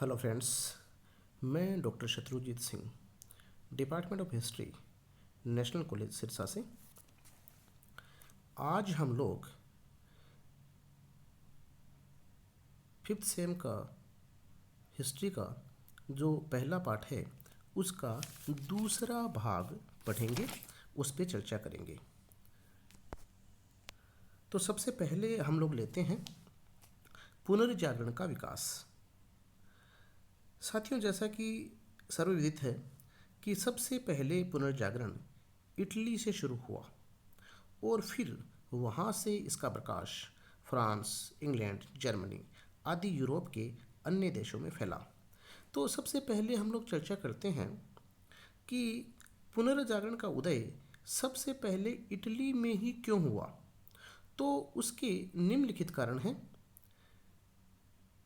Hello friends, मैं doctor Shatrujeet Singh, department of history, national college Sirsa से। आज हम लोग फिफ्थ सेम का हिस्ट्री का जो पहला पार्ट है उसका दूसरा भाग पढ़ेंगे, उस पर चर्चा करेंगे। तो सबसे पहले हम लोग लेते हैं पुनर्जागरण का विकास। साथियों, जैसा कि सर्वविदित है कि सबसे पहले पुनर्जागरण इटली से शुरू हुआ और फिर वहाँ से इसका प्रकाश फ्रांस, इंग्लैंड, जर्मनी आदि यूरोप के अन्य देशों में फैला। तो सबसे पहले हम लोग चर्चा करते हैं कि पुनर्जागरण का उदय सबसे पहले इटली में ही क्यों हुआ। तो उसके निम्नलिखित कारण हैं।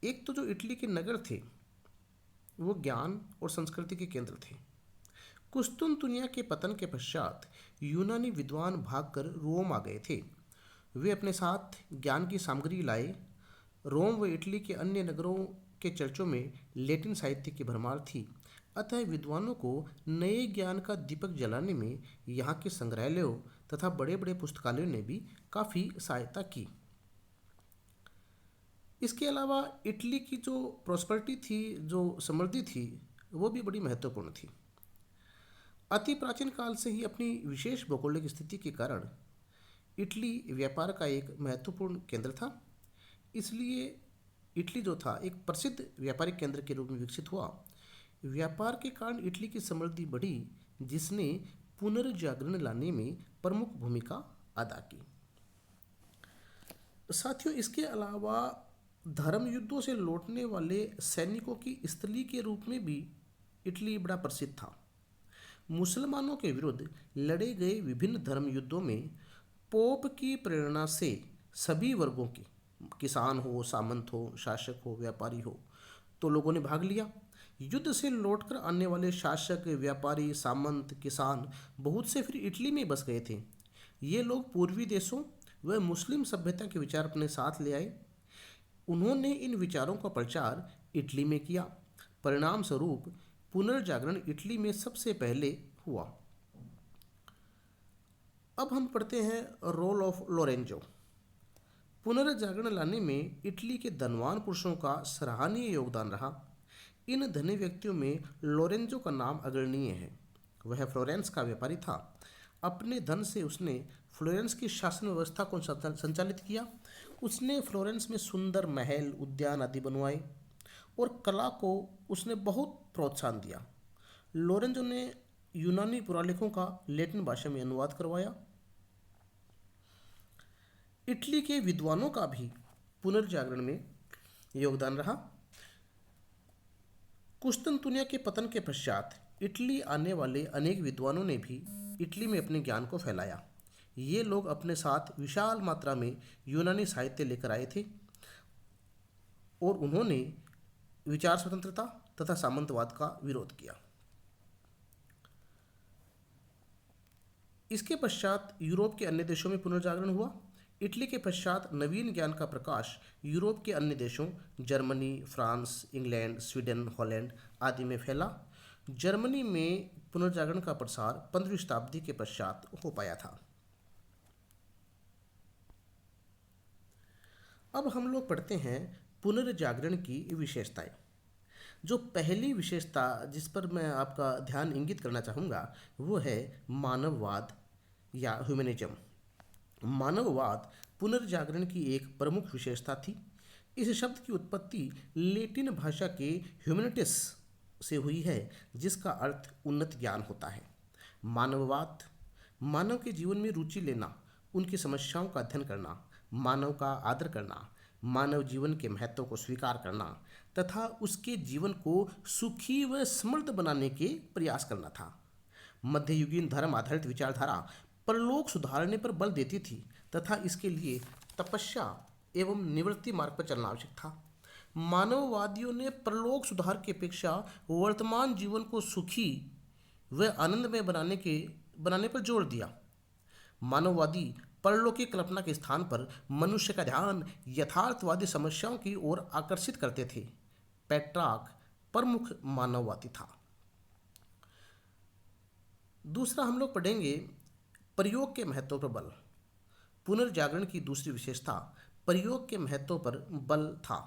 एक तो जो इटली के नगर थे वो ज्ञान और संस्कृति के केंद्र थे। कुस्तुनतुनिया के पतन के पश्चात यूनानी विद्वान भागकर रोम आ गए थे। वे अपने साथ ज्ञान की सामग्री लाए। रोम व इटली के अन्य नगरों के चर्चों में लैटिन साहित्य की भरमार थी, अतः विद्वानों को नए ज्ञान का दीपक जलाने में यहाँ के संग्रहालयों तथा बड़े बड़े पुस्तकालयों ने भी काफ़ी सहायता की। इसके अलावा इटली की जो प्रॉस्पेरिटी थी, जो समृद्धि थी, वो भी बड़ी महत्वपूर्ण थी। अति प्राचीन काल से ही अपनी विशेष भौगोलिक स्थिति के कारण इटली व्यापार का एक महत्वपूर्ण केंद्र था। इसलिए इटली जो था एक प्रसिद्ध व्यापारिक केंद्र के रूप में विकसित हुआ। व्यापार के कारण इटली की समृद्धि बढ़ी, जिसने पुनर्जागरण लाने में प्रमुख भूमिका अदा की। साथियों, इसके अलावा धर्म युद्धों से लौटने वाले सैनिकों की स्थली के रूप में भी इटली बड़ा प्रसिद्ध था। मुसलमानों के विरुद्ध लड़े गए विभिन्न धर्म युद्धों में पोप की प्रेरणा से सभी वर्गों के, किसान हो, सामंत हो, शासक हो, व्यापारी हो, तो लोगों ने भाग लिया। युद्ध से लौटकर आने वाले शासक, व्यापारी, सामंत, किसान बहुत से फिर इटली में बस गए थे। ये लोग पूर्वी देशों व मुस्लिम सभ्यता के विचार अपने साथ ले आए। उन्होंने इन विचारों का प्रचार इटली में किया। परिणाम स्वरूप पुनर्जागरण इटली में सबसे पहले हुआ। अब हम पढ़ते हैं रोल ऑफ लोरेंजो। पुनर्जागरण लाने में इटली के धनवान पुरुषों का सराहनीय योगदान रहा। इन धनी व्यक्तियों में लोरेंजो का नाम अग्रणीय है। वह फ्लोरेंस का व्यापारी था। अपने धन से उसने फ्लोरेंस की शासन व्यवस्था को संचालित किया। उसने फ्लोरेंस में सुंदर महल, उद्यान आदि बनवाए और कला को उसने बहुत प्रोत्साहन दिया। लोरेंजो ने यूनानी पुरालेखों का लैटिन भाषा में अनुवाद करवाया। इटली के विद्वानों का भी पुनर्जागरण में योगदान रहा। कुस्तुनतुनिया के पतन के पश्चात इटली आने वाले अनेक विद्वानों ने भी इटली में अपने ज्ञान को फैलाया। ये लोग अपने साथ विशाल मात्रा में यूनानी साहित्य लेकर आए थे और उन्होंने विचार स्वतंत्रता तथा सामंतवाद का विरोध किया। इसके पश्चात यूरोप के अन्य देशों में पुनर्जागरण हुआ। इटली के पश्चात नवीन ज्ञान का प्रकाश यूरोप के अन्य देशों Germany, France, England, Sweden, Holland आदि में फैला। जर्मनी में पुनर्जागरण का प्रसार 15वीं शताब्दी के पश्चात हो पाया था। अब हम लोग पढ़ते हैं पुनर्जागरण की विशेषताएं। जो पहली विशेषता जिस पर मैं आपका ध्यान इंगित करना चाहूँगा वो है मानववाद या ह्यूमनिज्म। मानववाद पुनर्जागरण की एक प्रमुख विशेषता थी। इस शब्द की उत्पत्ति लैटिन भाषा के ह्यूमनिटिस से हुई है, जिसका अर्थ उन्नत ज्ञान होता है। मानववाद मानव के जीवन में रुचि लेना, उनकी समस्याओं का अध्ययन करना, मानव का आदर करना, मानव जीवन के महत्व को स्वीकार करना तथा उसके जीवन को सुखी व समृद्ध बनाने के प्रयास करना था। मध्ययुगीन धर्म आधारित विचारधारा परलोक सुधारने पर बल देती थी तथा इसके लिए तपस्या एवं निवृत्ति मार्ग पर चलना आवश्यक था। मानववादियों ने परलोक सुधार की अपेक्षा वर्तमान जीवन को सुखी व आनंदमय बनाने पर जोर दिया। मानववादी परलोक की कल्पना के स्थान पर मनुष्य का ध्यान यथार्थवादी समस्याओं की ओर आकर्षित करते थे। पेट्रार्क प्रमुख मानववादी था। दूसरा हम लोग पढ़ेंगे प्रयोग के महत्व पर बल। पुनर्जागरण की दूसरी विशेषता प्रयोग के महत्व पर बल था,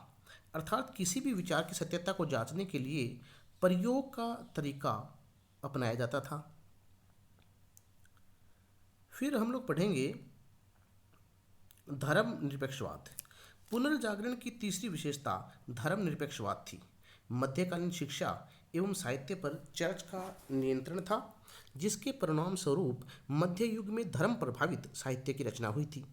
अर्थात किसी भी विचार की सत्यता को जांचने के लिए प्रयोग का तरीका अपनाया जाता था। फिर हम लोग पढ़ेंगे धर्मनिरपेक्षवाद। पुनर्जागरण की तीसरी विशेषता धर्मनिरपेक्षवाद थी। मध्यकालीन शिक्षा एवं साहित्य पर चर्च का नियंत्रण था, जिसके परिणाम स्वरूप मध्य युग में धर्म प्रभावित साहित्य की रचना हुई थी।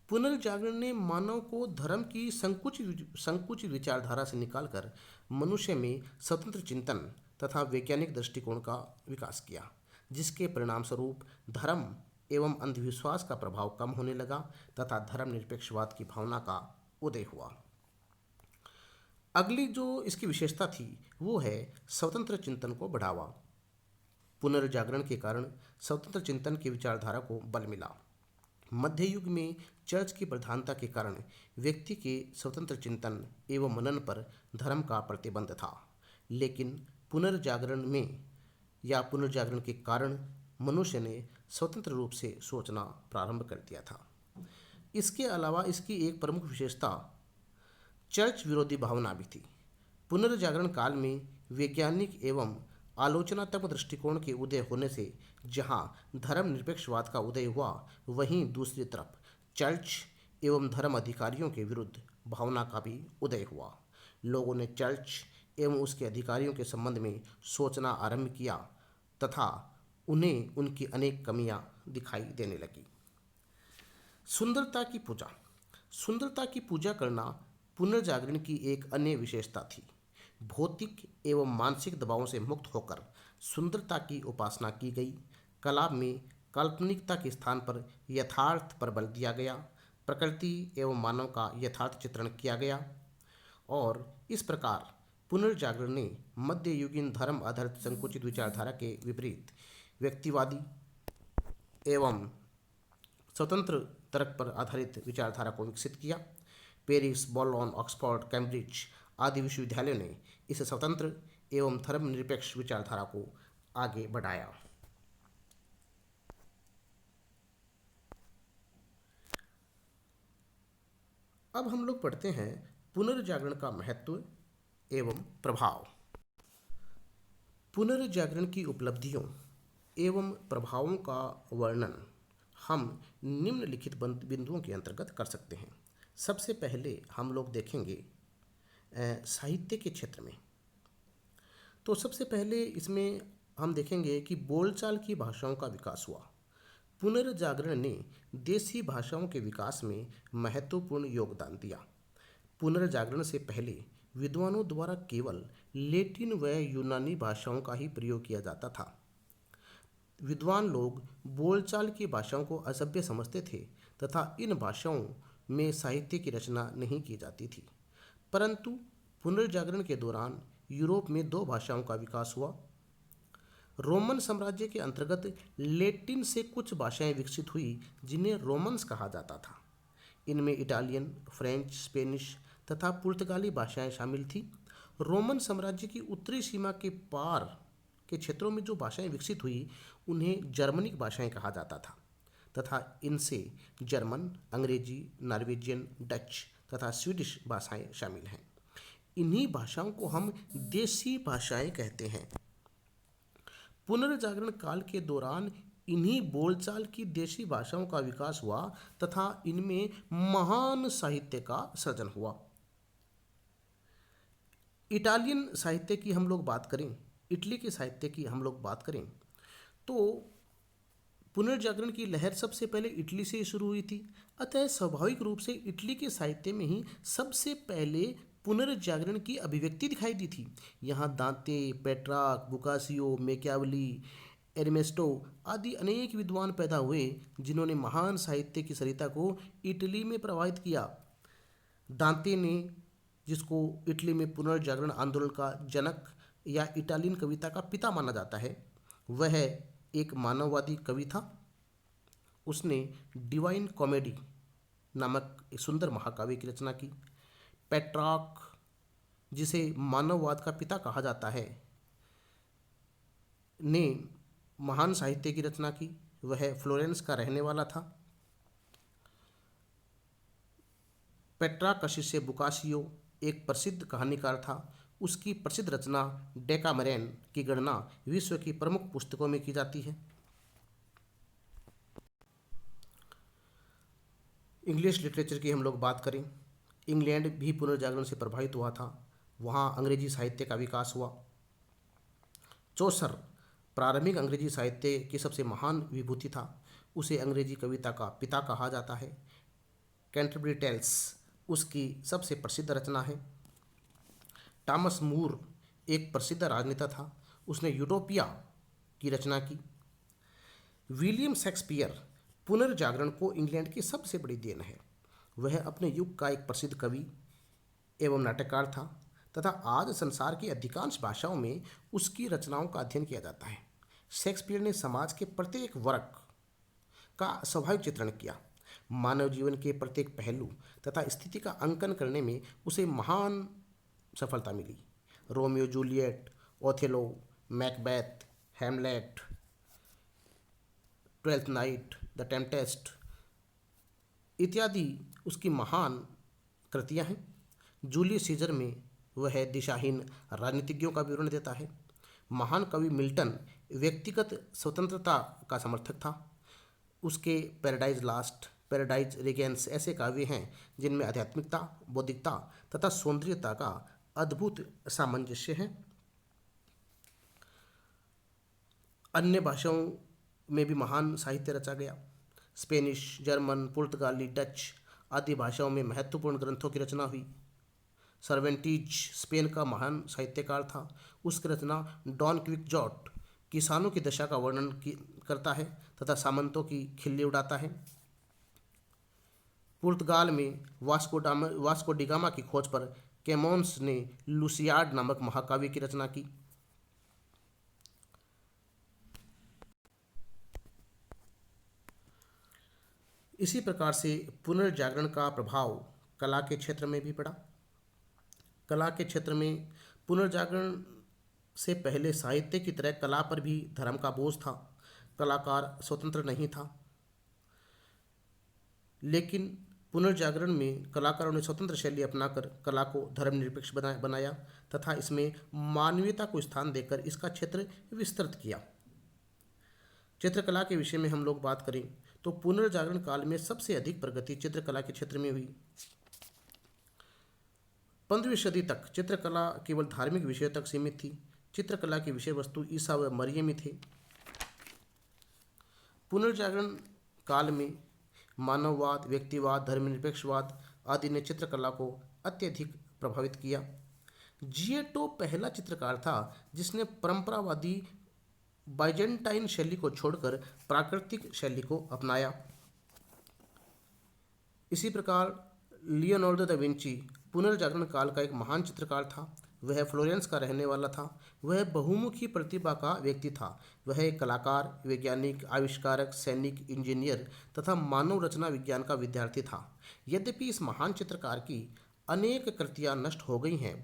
पुनर्जागरण ने मानव को धर्म की संकुचित विचारधारा से निकालकर मनुष्य में स्वतंत्र चिंतन तथा वैज्ञानिक दृष्टिकोण का विकास किया, जिसके परिणाम स्वरूप धर्म एवं अंधविश्वास का प्रभाव कम होने लगा तथा धर्मनिरपेक्षवाद की भावना का उदय हुआ। अगली जो इसकी विशेषता थी वो है स्वतंत्र चिंतन को बढ़ावा। पुनर्जागरण के कारण स्वतंत्र चिंतन की विचारधारा को बल मिला। मध्य युग में चर्च की प्रधानता के कारण व्यक्ति के स्वतंत्र चिंतन एवं मनन पर धर्म का प्रतिबंध था, लेकिन पुनर्जागरण के कारण मनुष्य ने स्वतंत्र रूप से सोचना प्रारंभ कर दिया था। इसके अलावा इसकी एक प्रमुख विशेषता चर्च विरोधी भावना भी थी। पुनर्जागरण काल में वैज्ञानिक एवं आलोचनात्मक दृष्टिकोण के उदय होने से जहां धर्मनिरपेक्षवाद का उदय हुआ, वहीं दूसरी तरफ चर्च एवं धर्म अधिकारियों के विरुद्ध भावना का भी उदय हुआ। लोगों ने चर्च एवं उसके अधिकारियों के संबंध में सोचना आरंभ किया तथा उन्हें उनकी अनेक कमियां दिखाई देने लगी। सुंदरता की पूजा करना पुनर्जागरण की एक अन्य विशेषता थी। भौतिक एवं मानसिक दबावों से मुक्त होकर सुंदरता की उपासना की गई। कला में काल्पनिकता के स्थान पर यथार्थ पर बल दिया गया। प्रकृति एवं मानव का यथार्थ चित्रण किया गया और इस प्रकार पुनर्जागरण ने मध्ययुगीन धर्म आधारित संकुचित विचारधारा के विपरीत व्यक्तिवादी एवं स्वतंत्र तर्क पर आधारित विचारधारा को विकसित किया। पेरिस, बोलोन, ऑक्सफोर्ड, कैम्ब्रिज आदि विश्वविद्यालयों ने इस स्वतंत्र एवं धर्मनिरपेक्ष विचारधारा को आगे बढ़ाया। अब हम लोग पढ़ते हैं पुनर्जागरण का महत्व एवं प्रभाव। पुनर्जागरण की उपलब्धियों एवं प्रभावों का वर्णन हम निम्नलिखित बिंदुओं के अंतर्गत कर सकते हैं। सबसे पहले हम लोग देखेंगे साहित्य के क्षेत्र में। तो सबसे पहले इसमें हम देखेंगे कि बोलचाल की भाषाओं का विकास हुआ। पुनर्जागरण ने देसी भाषाओं के विकास में महत्वपूर्ण योगदान दिया। पुनर्जागरण से पहले विद्वानों द्वारा केवल लैटिन व यूनानी भाषाओं का ही प्रयोग किया जाता था। विद्वान लोग बोलचाल की भाषाओं को असभ्य समझते थे तथा इन भाषाओं में साहित्य की रचना नहीं की जाती थी। परंतु पुनर्जागरण के दौरान यूरोप में दो भाषाओं का विकास हुआ। रोमन साम्राज्य के अंतर्गत लैटिन से कुछ भाषाएं विकसित हुई जिन्हें रोमन्स कहा जाता था। इनमें इटालियन, फ्रेंच, स्पेनिश तथा पुर्तगाली भाषाएं शामिल थी। रोमन साम्राज्य की उत्तरी सीमा के पार के क्षेत्रों में जो भाषाएं विकसित हुई उन्हें जर्मनिक भाषाएं कहा जाता था तथा इनसे जर्मन, अंग्रेजी, नॉर्वेजियन, डच तथा स्वीडिश भाषाएं शामिल हैं। इन्हीं भाषाओं को हम देसी भाषाएं कहते हैं। पुनर्जागरण काल के दौरान इन्हीं बोलचाल की देशी भाषाओं का विकास हुआ तथा इनमें महान साहित्य का सृजन हुआ। इटालियन साहित्य की हम लोग बात करें, इटली के साहित्य की हम लोग बात करें तो पुनर्जागरण की लहर सबसे पहले इटली से शुरू हुई थी। अतः स्वाभाविक रूप से इटली के साहित्य में ही सबसे पहले पुनर्जागरण की अभिव्यक्ति दिखाई दी थी। यहाँ दांते, पेट्रार्क, बोकासियो, मैकियावेली, एर्नेस्टो आदि अनेक विद्वान पैदा हुए जिन्होंने महान साहित्य की सरिता को इटली में प्रवाहित किया। दांते ने, जिसको इटली में पुनर्जागरण आंदोलन का जनक या इटालियन कविता का पिता माना जाता है, वह एक मानववादी कवि था। उसने डिवाइन कॉमेडी नामक एक सुंदर महाकाव्य की रचना की। पेट्रार्क जिसे मानववाद का पिता कहा जाता है, ने महान साहित्य की रचना की। वह फ्लोरेंस का रहने वाला था। पेट्राकशिस बुकासियो एक प्रसिद्ध कहानीकार था। उसकी प्रसिद्ध रचना डेकामेरन की गणना विश्व की प्रमुख पुस्तकों में की जाती है। इंग्लिश लिटरेचर की हम लोग बात करें, इंग्लैंड भी पुनर्जागरण से प्रभावित हुआ था। वहाँ अंग्रेजी साहित्य का विकास हुआ। चौसर प्रारंभिक अंग्रेजी साहित्य की सबसे महान विभूति था। उसे अंग्रेजी कविता का पिता कहा जाता है। कैंटरबरी टेल्स उसकी सबसे प्रसिद्ध रचना है। टॉमस मूर एक प्रसिद्ध राजनेता था। उसने यूटोपिया की रचना की। विलियम शेक्सपियर पुनर्जागरण को इंग्लैंड की सबसे बड़ी देन है। वह अपने युग का एक प्रसिद्ध कवि एवं नाटककार था तथा आज संसार की अधिकांश भाषाओं में उसकी रचनाओं का अध्ययन किया जाता है। शेक्सपियर ने समाज के प्रत्येक वर्ग का स्वाभाविक चित्रण किया। मानव जीवन के प्रत्येक पहलू तथा स्थिति का अंकन करने में उसे महान सफलता मिली। Romeo Juliet, Othello, Macbeth, Hamlet, Twelfth Night, the Tempest इत्यादि उसकी महान कृतियाँ हैं। जूलियस सीजर में वह दिशाहीन राजनीतिज्ञों का विवरण देता है। महान कवि मिल्टन व्यक्तिगत स्वतंत्रता का समर्थक था। उसके पैराडाइज लास्ट, पैराडाइज रेगेंस ऐसे काव्य हैं जिनमें आध्यात्मिकता, बौद्धिकता तथा सौंदर्यता का अद्भुत सामंजस्य है। अन्य भाषाओं में भी महान साहित्य रचा गया। स्पेनिश, जर्मन, पुर्तगाली, डच आदि भाषाओं में महत्वपूर्ण ग्रंथों की रचना हुई। सर्वेंटीज स्पेन का महान साहित्यकार था। उसकी रचना डॉन क्विक्जॉट किसानों की दशा का वर्णन करता है तथा सामंतों की खिल्ली उड़ाता है। पुर्तगाल में वास्को डिगामा की खोज पर कैमोन्स ने लुसियाड नामक महाकाव्य की रचना की। इसी प्रकार से पुनर्जागरण का प्रभाव कला के क्षेत्र में भी पड़ा। कला के क्षेत्र में पुनर्जागरण से पहले साहित्य की तरह कला पर भी धर्म का बोझ था। कलाकार स्वतंत्र नहीं था, लेकिन पुनर्जागरण में कलाकारों ने स्वतंत्र शैली अपनाकर कला को धर्मनिरपेक्ष बनाया तथा इसमें मानवीयता को स्थान देकर इसका क्षेत्र विस्तृत किया। चित्रकला के विषय में हम लोग बात करें तो पुनर्जागरण काल में सबसे अधिक प्रगति चित्रकला के क्षेत्र में हुई। 15वीं सदी तक चित्रकला केवल धार्मिक विषयों तक सीमित थी। चित्रकला की विषय वस्तु ईसा व मरियम थे। पुनर्जागरण काल में मानववाद, व्यक्तिवाद, धर्मनिरपेक्षवाद आदि ने चित्रकला को अत्यधिक प्रभावित किया। जिएटो पहला चित्रकार था जिसने परंपरावादी बाइजेंटाइन शैली को छोड़कर प्राकृतिक शैली को अपनाया। इसी प्रकार लियोनार्डो दा विंची पुनर्जागरण काल का एक महान चित्रकार था। वह फ्लोरेंस का रहने वाला था। वह बहुमुखी प्रतिभा का व्यक्ति था। वह एक कलाकार, वैज्ञानिक, आविष्कारक, सैनिक, इंजीनियर तथा मानव रचना विज्ञान का विद्यार्थी था। यद्यपि इस महान चित्रकार की अनेक कृतियाँ नष्ट हो गई हैं,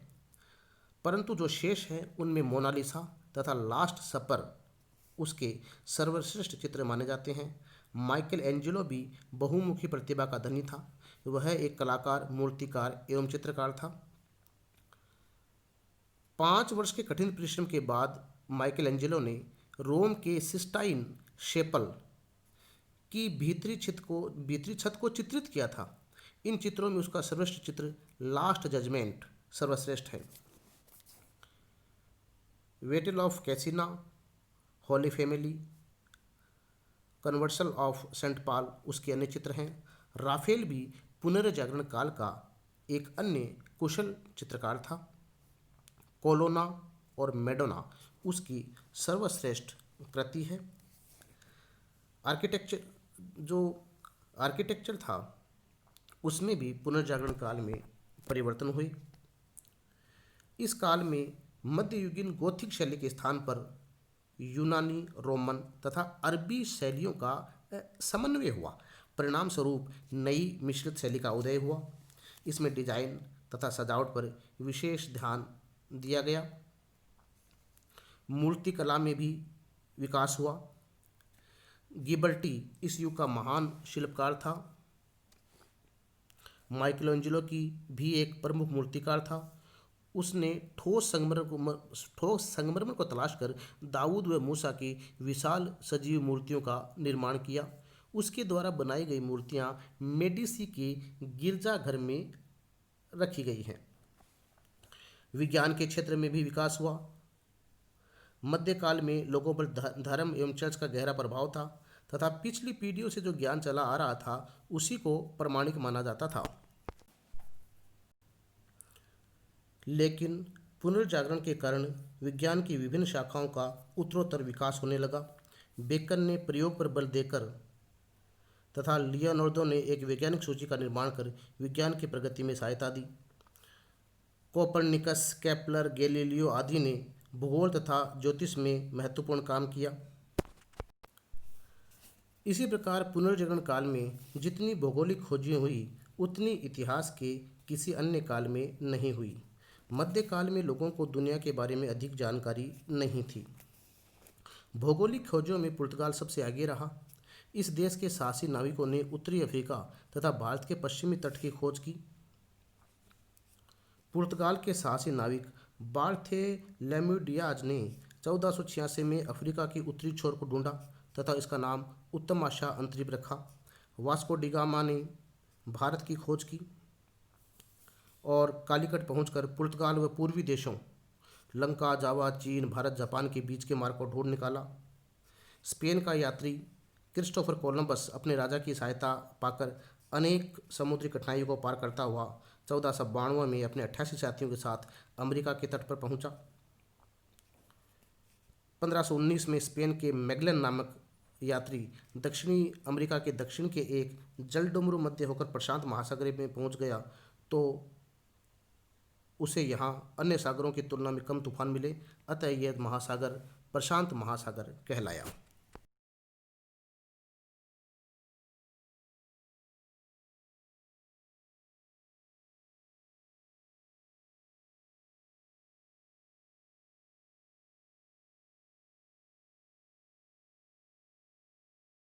परंतु जो शेष हैं उनमें मोनालिसा तथा लास्ट सपर उसके सर्वश्रेष्ठ चित्र माने जाते हैं। माइकल एंजेलो भी बहुमुखी प्रतिभा का धनी था। वह एक कलाकार, मूर्तिकार एवं चित्रकार था। 5 वर्ष के कठिन परिश्रम के बाद माइकल एंजेलो ने रोम के सिस्टाइन शेपल की भीतरी छत को चित्रित किया था। इन चित्रों में उसका सर्वश्रेष्ठ चित्र लास्ट जजमेंट सर्वश्रेष्ठ है। Battle of Cascina, Holy Family, conversion of Saint Paul उसके अन्य चित्र हैं। राफेल भी पुनर्जागरण काल का एक अन्य कुशल चित्रकार था। कोलोना और मेडोना उसकी सर्वश्रेष्ठ कृति है। आर्किटेक्चर था उसमें भी पुनर्जागरण काल में परिवर्तन हुए। इस काल में मध्ययुगीन गोथिक शैली के स्थान पर यूनानी, रोमन तथा अरबी शैलियों का समन्वय हुआ। परिणाम स्वरूप नई मिश्रित शैली का उदय हुआ। इसमें डिजाइन तथा सजावट पर विशेष ध्यान दिया गया। मूर्ति कला में भी विकास हुआ। गिबर्टी इस युग का महान शिल्पकार था। माइकलएंजेलो की भी एक प्रमुख मूर्तिकार था। उसने ठोस संगमरमर को तलाश कर दाऊद व मूसा की विशाल सजीव मूर्तियों का निर्माण किया। उसके द्वारा बनाई गई मूर्तियां मेडिसी के गिरजाघर में रखी गई हैं। विज्ञान के क्षेत्र में भी विकास हुआ। मध्यकाल में लोगों पर धर्म एवं चर्च का गहरा प्रभाव था तथा पिछली पीढ़ियों से जो ज्ञान चला आ रहा था उसी को प्रमाणिक माना जाता था। लेकिन पुनर्जागरण के कारण विज्ञान की विभिन्न शाखाओं का उत्तरोत्तर विकास होने लगा। बेकन ने प्रयोग पर बल देकर तथा लियोनार्दो ने एक वैज्ञानिक सूची का निर्माण कर विज्ञान की प्रगति में सहायता दी। कोपरनिकस, केपलर, गैलीलियो आदि ने भूगोल तथा ज्योतिष में महत्वपूर्ण काम किया। इसी प्रकार पुनर्जागरण काल में जितनी भौगोलिक खोजें हुई उतनी इतिहास के किसी अन्य काल में नहीं हुई। मध्यकाल में लोगों को दुनिया के बारे में अधिक जानकारी नहीं थी। भौगोलिक खोजों में पुर्तगाल सबसे आगे रहा। इस देश के साहसी नाविकों ने उत्तरी अफ्रीका तथा भारत के पश्चिमी तट की खोज की। पुर्तगाल के साहसी नाविक बार्थेलेम्यू डियाज ने 1486 में अफ्रीका की उत्तरी छोर को ढूंढा तथा इसका नाम उत्तम आशा अंतरिक्ष रखा। वास्को डी गामा ने भारत की खोज की और कालीकट पहुंचकर पुर्तगाल व पूर्वी देशों लंका, जावा, चीन, भारत, जापान के बीच के मार्ग को ढूंढ निकाला। स्पेन का यात्री क्रिस्टोफर कोलंबस अपने राजा की सहायता पाकर अनेक समुद्री कठिनाइयों को पार करता हुआ 1492 में अपने 88 साथियों के साथ अमेरिका के तट पर पहुंचा। 1519 में स्पेन के मैगलन नामक यात्री दक्षिणी अमेरिका के दक्षिण के एक जलडमरू मध्य होकर प्रशांत महासागर में पहुंच गया तो उसे यहाँ अन्य सागरों की तुलना में कम तूफान मिले, अतः यह महासागर प्रशांत महासागर कहलाया।